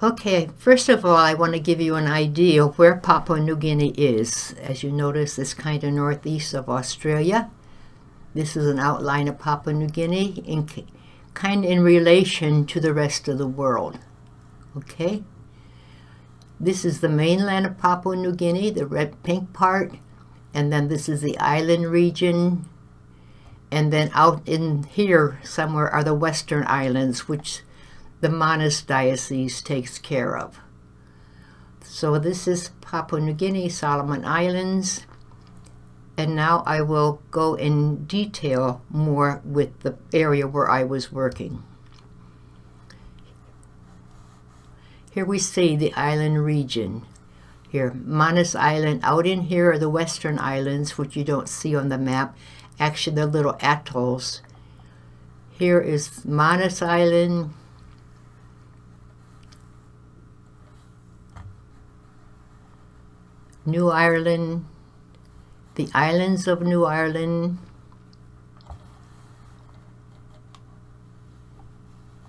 Okay, first of all, I want to give you an idea of where Papua New Guinea is. As you notice, it's kind of northeast of Australia. This is an outline of Papua New Guinea, kind of in relation to the rest of the world. Okay? This is the mainland of Papua New Guinea, the red pink part, and then this is the island region, and then out in here somewhere are the western islands, which the Manus Diocese takes care of. So this is Papua New Guinea, Solomon Islands, and now I will go in detail more with the area where I was working. Here we see the island region. Here, Manus Island, out in here are the western islands, which you don't see on the map. Actually, they're little atolls. Here is Manus Island, New Ireland, the islands of New Ireland,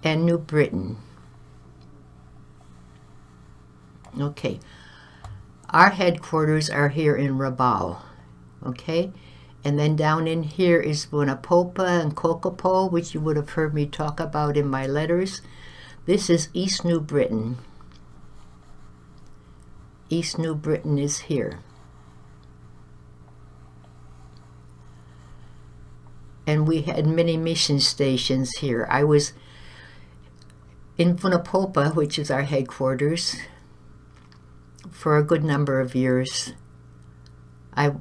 and New Britain. Okay, our headquarters are here in Rabaul, okay? And then down in here is Bunapopa and Kokopo, which you would have heard me talk about in my letters. This is East New Britain. East New Britain is here. And we had many mission stations here. I was in Bunapopa, which is our headquarters, for a good number of years. I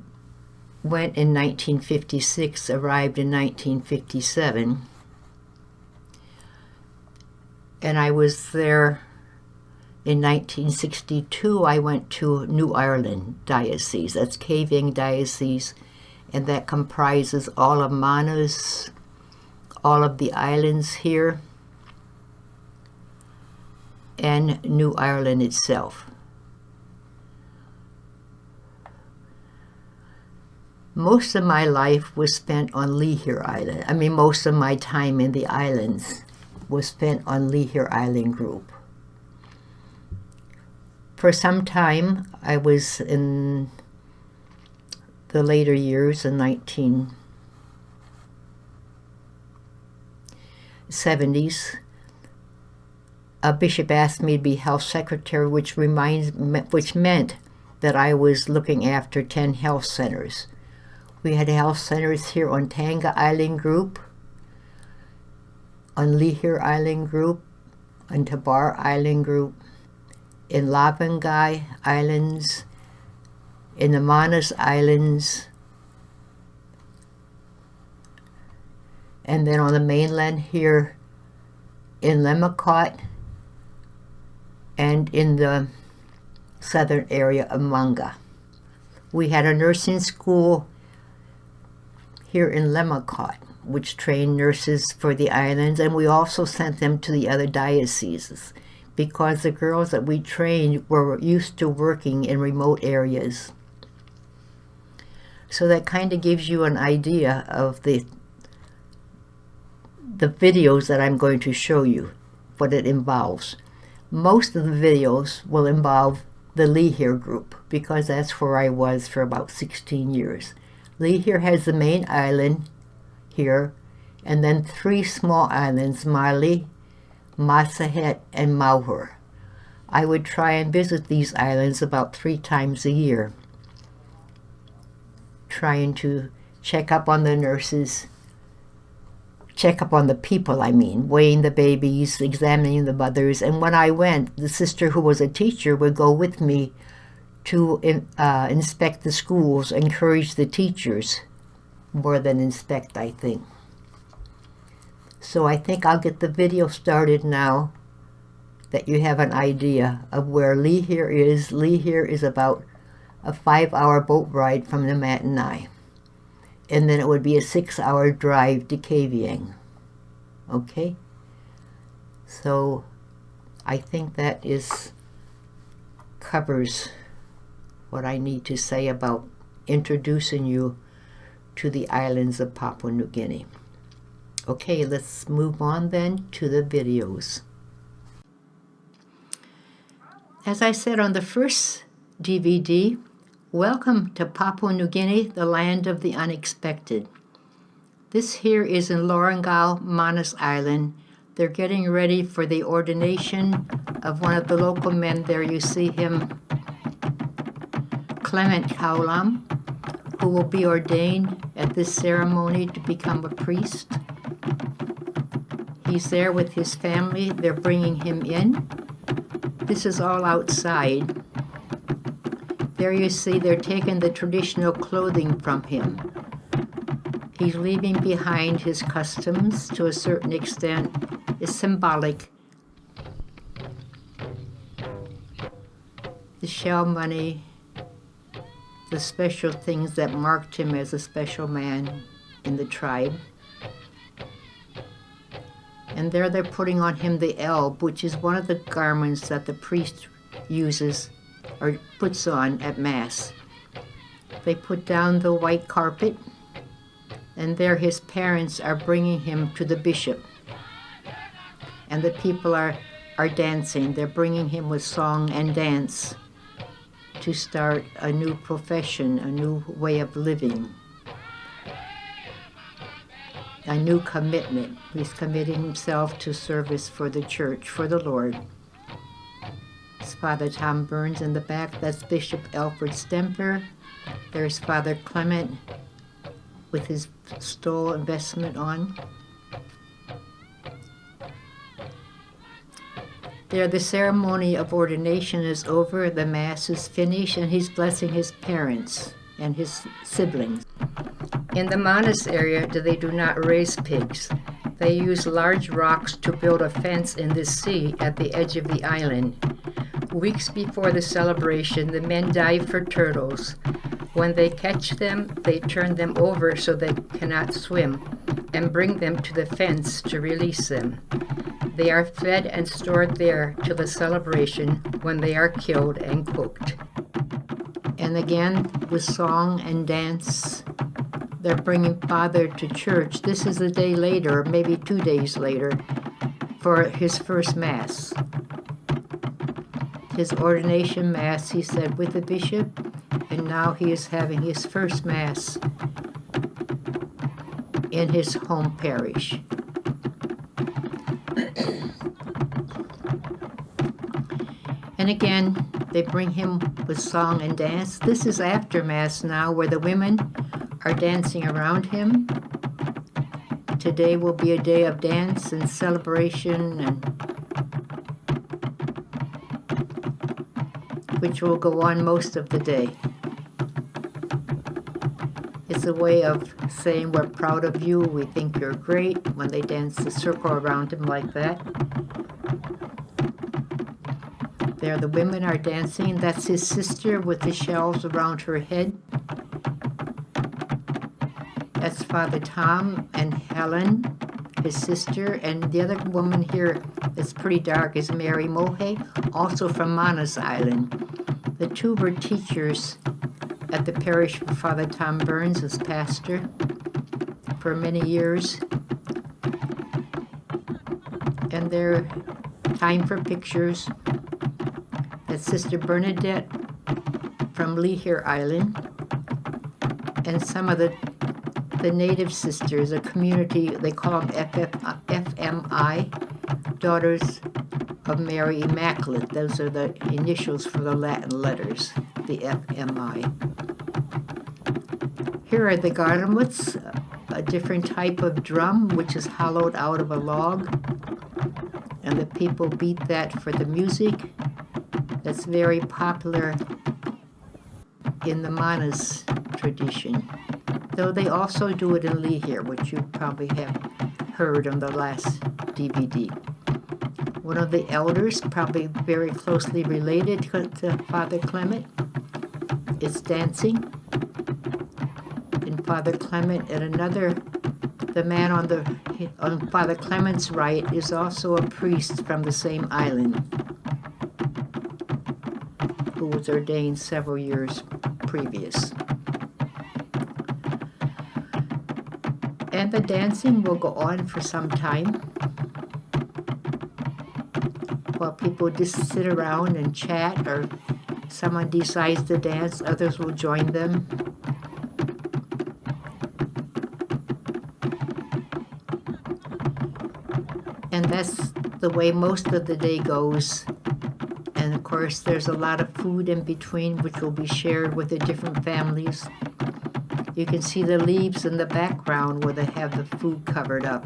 went in 1956, arrived in 1957, and I was there in 1962. I went to New Ireland Diocese, that's Kavieng Diocese, and that comprises all of Manus, all of the islands here, and New Ireland itself. Most of my life was spent on Lihir Island. I mean, most of my time in the islands was spent on Lihir Island Group. For some time, I was in the later years, in 1970s, a bishop asked me to be health secretary, which meant that I was looking after 10 health centers. We had health centers here on Tanga Island Group, on Lihir Island Group, on Tabar Island Group, in Lavangai Islands, in the Manus Islands, and then on the mainland here in Lemacot, and in the southern area of Manga. We had a nursing school here in Lemacot, which trained nurses for the islands, and we also sent them to the other dioceses because the girls that we trained were used to working in remote areas. So that kind of gives you an idea of the videos that I'm going to show you, what it involves. Most of the videos will involve the Lihir group because that's where I was for about 16 years. Lihir has the main island here, and then 3 small islands, Mali, Masahet, and Mauhur. I would try and visit these islands about 3 times a year, trying to check up on the nurses, check up on the people, weighing the babies, examining the mothers. And when I went, the sister who was a teacher would go with me to inspect the schools, encourage the teachers more than inspect, I think. So I think I'll get the video started now that you have an idea of where Lihir is. Lihir is about a 5-hour boat ride from the Matanai. And then it would be a 6-hour drive to Kavieng. Okay? So I think that covers what I need to say about introducing you to the islands of Papua New Guinea. Okay, let's move on then to the videos. As I said on the first DVD, welcome to Papua New Guinea, the land of the unexpected. This here is in Lorengau, Manus Island. They're getting ready for the ordination of one of the local men there. You see him, Clement Kaulam, who will be ordained at this ceremony to become a priest. He's there with his family. They're bringing him in. This is all outside. There you see they're taking the traditional clothing from him. He's leaving behind his customs to a certain extent. It's symbolic. The shell money, the special things that marked him as a special man in the tribe. And there they're putting on him the elb, which is one of the garments that the priest uses or puts on at Mass. They put down the white carpet, and there his parents are bringing him to the bishop. And the people are dancing. They're bringing him with song and dance to start a new profession, a new way of living, a new commitment. He's committing himself to service for the church, for the Lord. It's Father Tom Burns in the back. That's Bishop Alfred Stemper. There's Father Clement with his stole and vestment on. There, the ceremony of ordination is over, the Mass is finished, and he's blessing his parents and his siblings. In the Manus area, they do not raise pigs. They use large rocks to build a fence in the sea at the edge of the island. Weeks before the celebration, the men dive for turtles. When they catch them, they turn them over so they cannot swim and bring them to the fence to release them. They are fed and stored there till the celebration, when they are killed and cooked. And again, with song and dance, they're bringing Father to church. This is a day later, maybe 2 days later, for his first Mass. His ordination Mass, he said, with the bishop, and now he is having his first Mass in his home parish. And again, they bring him with song and dance. This is after Mass now, where the women are dancing around him. Today will be a day of dance and celebration, and which will go on most of the day. It's a way of saying we're proud of you, we think you're great, when they dance the circle around him like that. There the women are dancing. That's his sister with the shells around her head. That's Father Tom and Helen, his sister, and the other woman here that's pretty dark is Mary Mohe, also from Manus Island. The two were teachers at the parish where Father Tom Burns was pastor for many years. And they're time for pictures. That's Sister Bernadette from Lihir Island, and some of the native sisters, a community, they call them FMI, Daughters of Mary Immaculate. Those are the initials for the Latin letters, the FMI. Here are the garlands, a different type of drum which is hollowed out of a log, and the people beat that for the music. That's very popular in the Manus tradition, though they also do it in Lihir, which you probably have heard on the last DVD. One of the elders, probably very closely related to Father Clement, is dancing. And Father Clement and another, the man on Father Clement's right is also a priest from the same island, who was ordained several years previous. And the dancing will go on for some time. while people just sit around and chat, or someone decides to dance, others will join them. And that's the way most of the day goes. And of course, there's a lot of food in between, which will be shared with the different families. You can see the leaves in the background where they have the food covered up.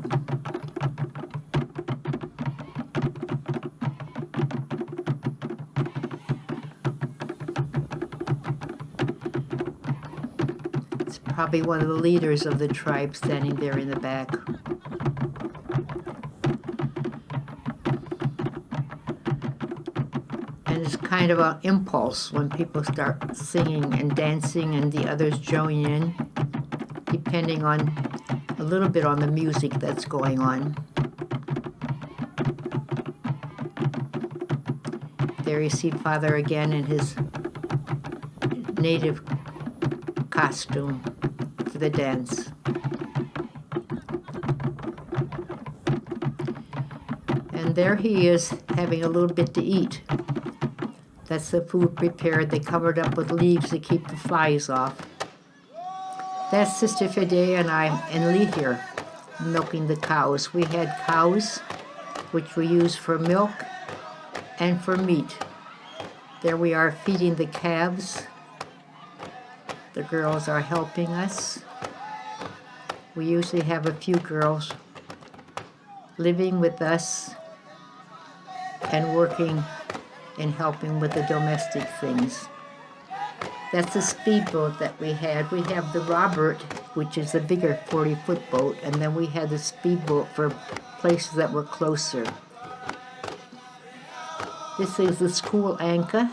It's probably one of the leaders of the tribe standing there in the back. And it's kind of an impulse when people start singing and dancing and the others join in, depending on a little bit on the music that's going on. There you see Father again in his native costume for the dance. And there he is having a little bit to eat. That's the food prepared. They covered up with leaves to keep the flies off. That's Sister Fidea and I and Lee here milking the cows. We had cows, which we use for milk and for meat. There we are feeding the calves. The girls are helping us. We usually have a few girls living with us and working and helping with the domestic things. That's a speedboat that we had. We have the Robert, which is the bigger 40-foot boat, and then we had the speedboat for places that were closer. This is the school anchor.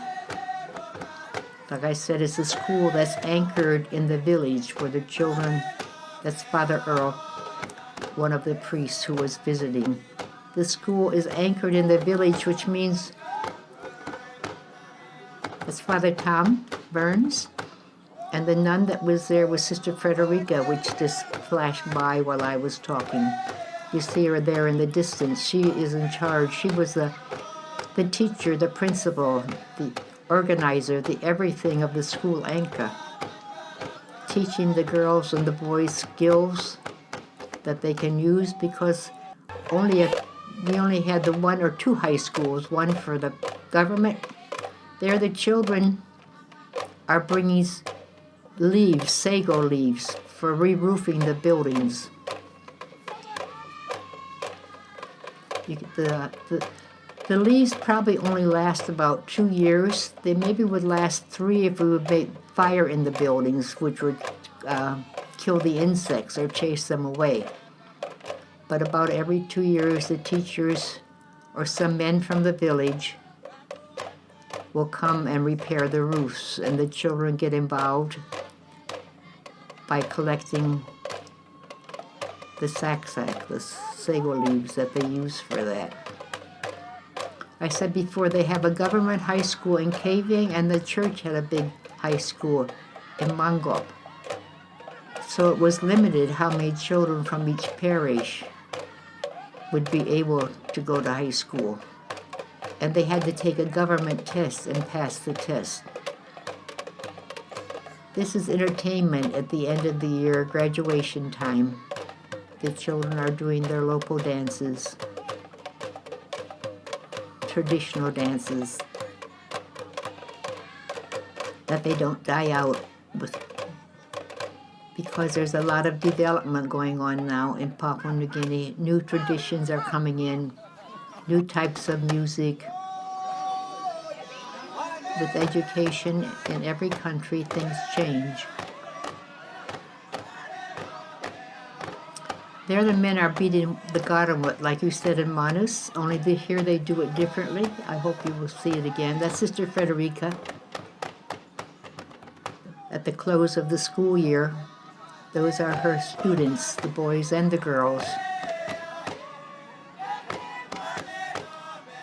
Like I said, it's a school that's anchored in the village where the children, that's Father Earl, one of the priests who was visiting. The school is anchored in the village, which means it's Father Tom Burns, and the nun that was there was Sister Frederica, which just flashed by while I was talking. You see her there in the distance. She is in charge. She was the teacher, the principal, the organizer, the everything of the school anchor, teaching the girls and the boys skills that they can use, because we only had the 1 or 2 high schools, one for the government. There the children are bringing leaves, sago leaves, for re-roofing the buildings. The leaves probably only last about 2 years. They maybe would last 3 if we would make fire in the buildings, which would kill the insects or chase them away. But about every 2 years, the teachers or some men from the village will come and repair the roofs, and the children get involved by collecting the the sago leaves that they use for that. I said before, they have a government high school in Kaving, and the church had a big high school in Mongop. So it was limited how many children from each parish would be able to go to high school. And they had to take a government test and pass the test. This is entertainment at the end of the year, graduation time. The children are doing their local dances, traditional dances, that they don't die out with, because there's a lot of development going on now in Papua New Guinea. New traditions are coming in, new types of music. With education in every country, things change. There the men are beating the garamut, like you said in Manus, only here they do it differently. I hope you will see it again. That's Sister Frederica. At the close of the school year, those are her students, the boys and the girls.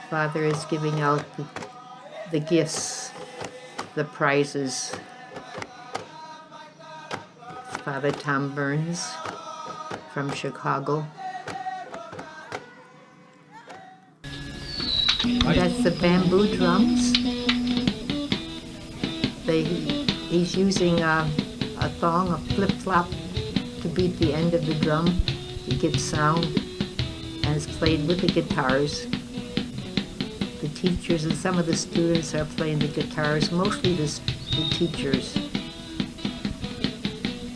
Father is giving out the gifts, the prizes. Father Tom Burns from Chicago. That's the bamboo drums. He's using a thong, a flip-flop, to beat the end of the drum to get sound, and it's played with the guitars. The teachers and some of the students are playing the guitars, mostly the teachers.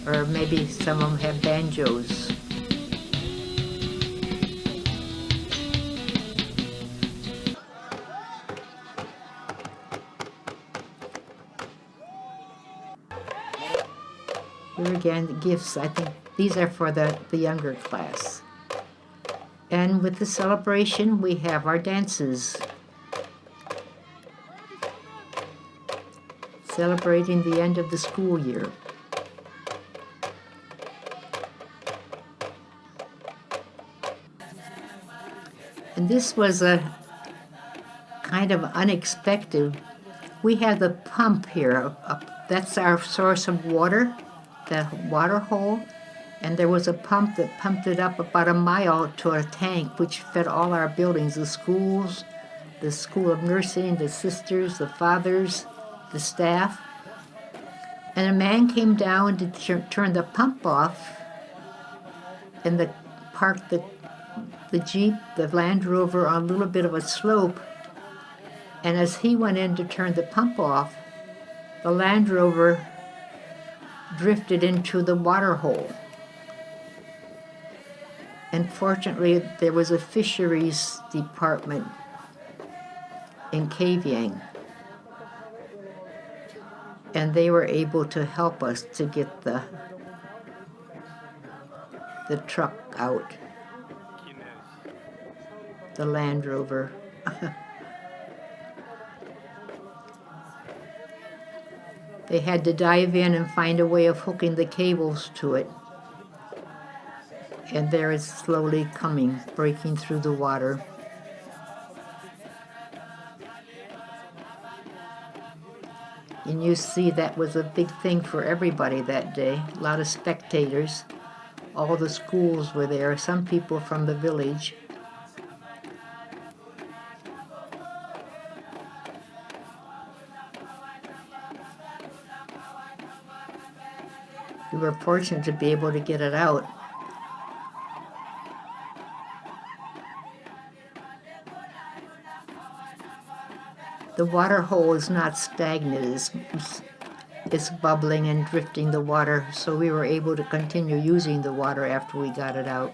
Or maybe some of them have banjos. Here again, the gifts, I think these are for the younger class. And with the celebration, we have our dances. Celebrating the end of the school year. And this was a kind of unexpected. We have the pump here. That's our source of water, the water hole. And there was a pump that pumped it up about a mile to a tank which fed all our buildings, the schools, the school of nursing, the sisters, the fathers, the staff. And a man came down to turn the pump off and parked the Jeep, the Land Rover, on a little bit of a slope. And as he went in to turn the pump off, the Land Rover drifted into the water hole. And fortunately, there was a fisheries department in Kavieng, and they were able to help us to get the truck out, the Land Rover. They had to dive in and find a way of hooking the cables to it. And there it's slowly coming, breaking through the water. And you see that was a big thing for everybody that day. A lot of spectators. All the schools were there, some people from the village. We were fortunate to be able to get it out. The water hole is not stagnant, it's bubbling and drifting the water, so we were able to continue using the water after we got it out.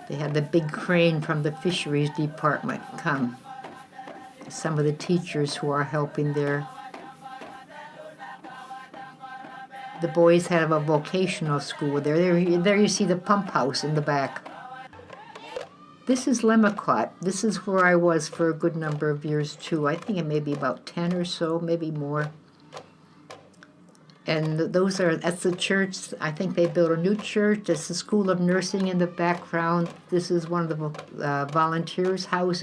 They had the big crane from the fisheries department come. Some of the teachers who are helping there. The boys have a vocational school there. There you see the pump house in the back. This is Lemacot. This is where I was for a good number of years too. I think it may be about 10 or so, maybe more. And that's the church. I think they built a new church. That's the School of Nursing in the background. This is one of the volunteers' houses.